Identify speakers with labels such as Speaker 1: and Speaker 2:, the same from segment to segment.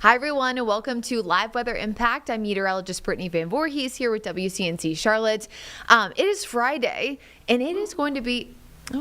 Speaker 1: Hi, everyone, and welcome to Live Weather Impact. I'm meteorologist Brittany Van Voorhees here with WCNC Charlotte. It is Friday, and it is going to be,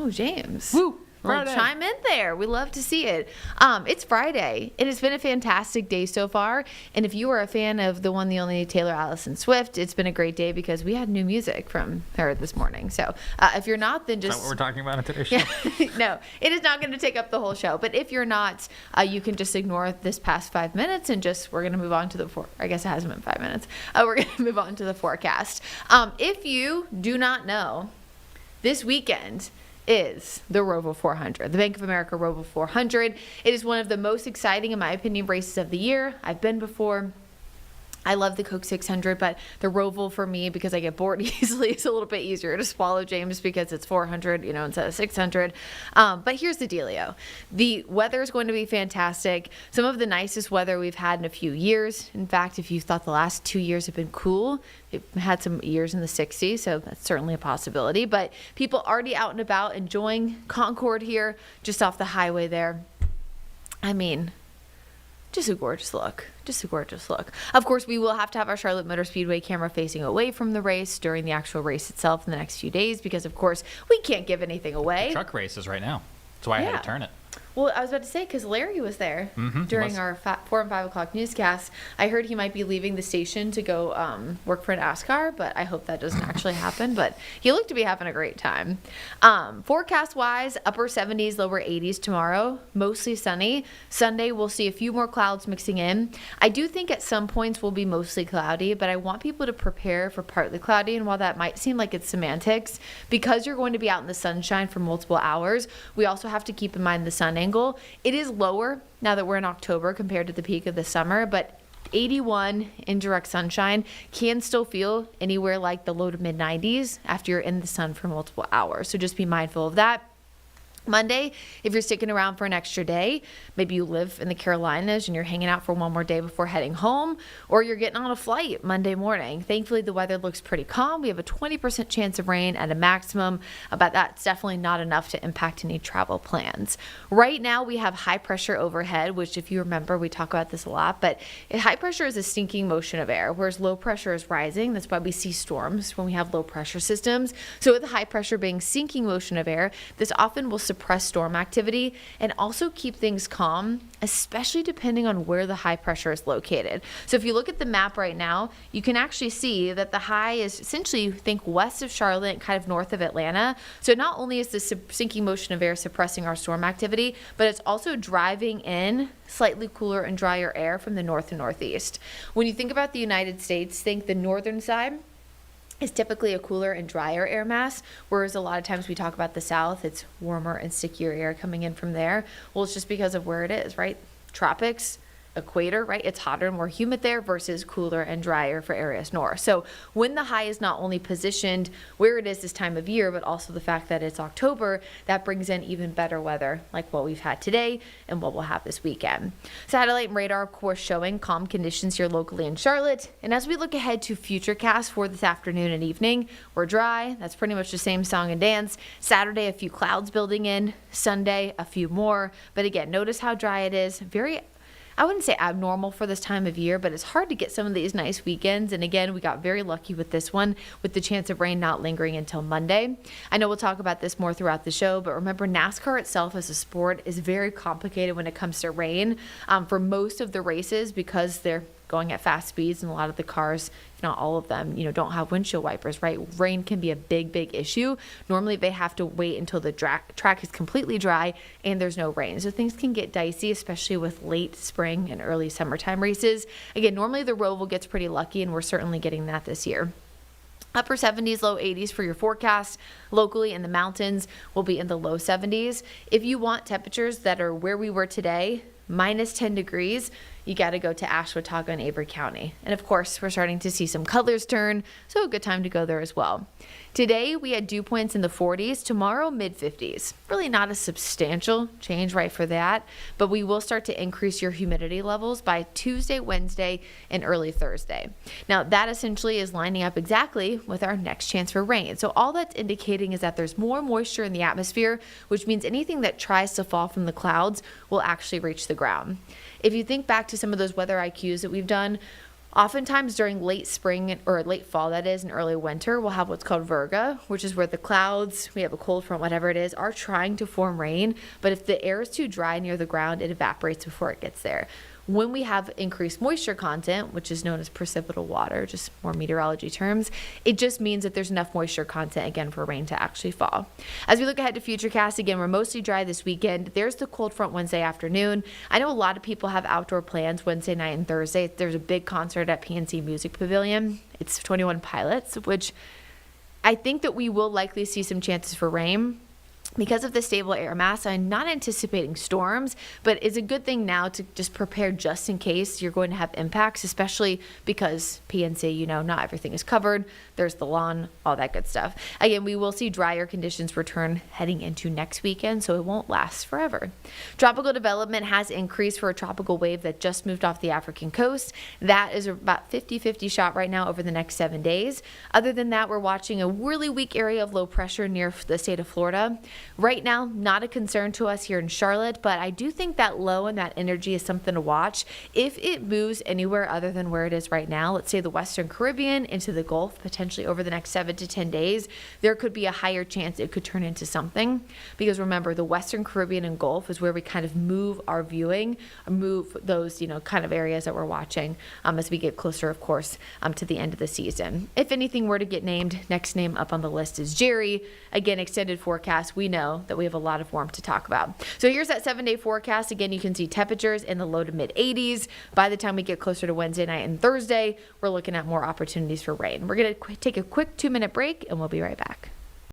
Speaker 1: James.
Speaker 2: Woo!
Speaker 1: Well,
Speaker 2: Friday.
Speaker 1: chime in there. We love to see it. It's Friday, and it's been a fantastic day so far. And if you are a fan of the one, the only Taylor Allison Swift, it's been a great day because we had new music from her this morning. So if you're not, then just...
Speaker 2: Is that what we're talking about on today's show?
Speaker 1: No, it is not going to take up the whole show. But if you're not, you can just ignore this past 5 minutes and we're going to move on to the I guess it hasn't been 5 minutes. We're going to move on to the forecast. If you do not know, this weekend is the Roval 400, the Bank of America Roval 400. It is one of the most exciting, in my opinion, races of the year. I've been before. I love the Coke 600, but the Roval for me, because I get bored easily, is a little bit easier to swallow, James, because it's 400, instead of 600. But here's the dealio. The weather is going to be fantastic. Some of the nicest weather we've had in a few years. In fact, if you thought the last 2 years have been cool, it had some years in the 60s, so that's certainly a possibility. But people already out and about enjoying Concord here, just off the highway there. I mean, just a gorgeous look. Just a gorgeous look. Of course, we will have to have our Charlotte Motor Speedway camera facing away from the race during the actual race itself in the next few days because, of course, we can't give anything away.
Speaker 2: The truck race is right now. That's why I had to turn it.
Speaker 1: Well, I was about to say, because Larry was there during our 4 and 5 o'clock newscast. I heard he might be leaving the station to go work for an ASCAR, but I hope that doesn't actually happen. But he looked to be having a great time. Forecast-wise, upper 70s, lower 80s tomorrow, mostly sunny. Sunday, we'll see a few more clouds mixing in. I do think at some points we'll be mostly cloudy, but I want people to prepare for partly cloudy. And while that might seem like it's semantics, because you're going to be out in the sunshine for multiple hours, we also have to keep in mind the sun angle. It is lower now that we're in October compared to the peak of the summer, but 81 in direct sunshine can still feel anywhere like the low to mid 90s after you're in the sun for multiple hours. So just be mindful of that. Monday, if you're sticking around for an extra day, maybe you live in the Carolinas and you're hanging out for one more day before heading home, or you're getting on a flight Monday morning. Thankfully, the weather looks pretty calm. We have a 20% chance of rain at a maximum, but that's definitely not enough to impact any travel plans. Right now, we have high pressure overhead, which if you remember, we talk about this a lot, but high pressure is a sinking motion of air, whereas low pressure is rising. That's why we see storms when we have low pressure systems. So with the high pressure being sinking motion of air, this often will suppress storm activity and also keep things calm, especially depending on where the high pressure is located. So if you look at the map right now, you can actually see that the high is essentially, think west of Charlotte, kind of north of Atlanta. So not only is the sinking motion of air suppressing our storm activity, but it's also driving in slightly cooler and drier air from the north and northeast. When you think about the United States, think the northern side is typically a cooler and drier air mass, whereas a lot of times we talk about the south, it's warmer and stickier air coming in from there. Well, it's just because of where it is, right? Tropics, equator, right? It's hotter and more humid there versus cooler and drier for areas north. So when the high is not only positioned where it is this time of year, but also the fact that it's October, that brings in even better weather like what we've had today and what we'll have this weekend. Satellite and radar, of course, showing calm conditions here locally in Charlotte. And as we look ahead to futurecasts for this afternoon and evening, we're dry. That's pretty much the same song and dance. Saturday, a few clouds building in. Sunday, a few more. But again, notice how dry it is. I wouldn't say abnormal for this time of year, but it's hard to get some of these nice weekends. And again, we got very lucky with this one, with the chance of rain not lingering until Monday. I know we'll talk about this more throughout the show, but remember, NASCAR itself as a sport is very complicated when it comes to rain. For most of the races, because they're going at fast speeds and a lot of the cars, if not all of them, don't have windshield wipers, right? Rain can be a big issue. Normally they have to wait until the track is completely dry and there's no rain. So things can get dicey, especially with late spring and early summertime races. Again, normally the Roval gets pretty lucky and we're certainly getting that this year. Upper 70s, low 80s for your forecast. Locally in the mountains, we'll be in the low 70s. If you want temperatures that are where we were today, minus 10 degrees, you got to go to Ashwaubenon and Avery County. And of course, we're starting to see some colors turn, so a good time to go there as well. Today, we had dew points in the 40s. Tomorrow, mid-50s. Really not a substantial change right for that, but we will start to increase your humidity levels by Tuesday, Wednesday, and early Thursday. Now, that essentially is lining up exactly with our next chance for rain. So all that's indicating is that there's more moisture in the atmosphere, which means anything that tries to fall from the clouds will actually reach the ground. if you think back to some of those weather IQs that we've done, oftentimes during late spring or late fall, that is, and early winter, we'll have what's called virga, which is where the clouds, we have a cold front, whatever it is, are trying to form rain. But if the air is too dry near the ground, it evaporates before it gets there. When we have increased moisture content, which is known as precipitable water, just more meteorology terms, it just means that there's enough moisture content, again, for rain to actually fall. As we look ahead to Futurecast, again, we're mostly dry this weekend. There's the cold front Wednesday afternoon. I know a lot of people have outdoor plans Wednesday night and Thursday. There's a big concert at PNC Music Pavilion. It's 21 Pilots, which I think that we will likely see some chances for rain. Because of the stable air mass, I'm not anticipating storms, but it's a good thing now to just prepare just in case you're going to have impacts, especially because PNC, not everything is covered. There's the lawn, all that good stuff. Again, we will see drier conditions return heading into next weekend, so it won't last forever. Tropical development has increased for a tropical wave that just moved off the African coast. That is about 50-50 shot right now over the next 7 days. Other than that, we're watching a really weak area of low pressure near the state of Florida. Right now, not a concern to us here in Charlotte, but I do think that low and that energy is something to watch. If it moves anywhere other than where it is right now, let's say the Western Caribbean into the Gulf, potentially over the next 7 to 10 days, there could be a higher chance it could turn into something. Because remember, the Western Caribbean and Gulf is where we kind of move our viewing, move those, kind of areas that we're watching as we get closer, of course, to the end of the season. If anything were to get named, next name up on the list is Jerry. Again, extended forecast, we know that we have a lot of warmth to talk about. So here's that 7-day forecast. Again, you can see temperatures in the low to mid 80s. By the time we get closer to Wednesday night and Thursday, we're looking at more opportunities for rain. We're going to take a quick 2-minute break and we'll be right back.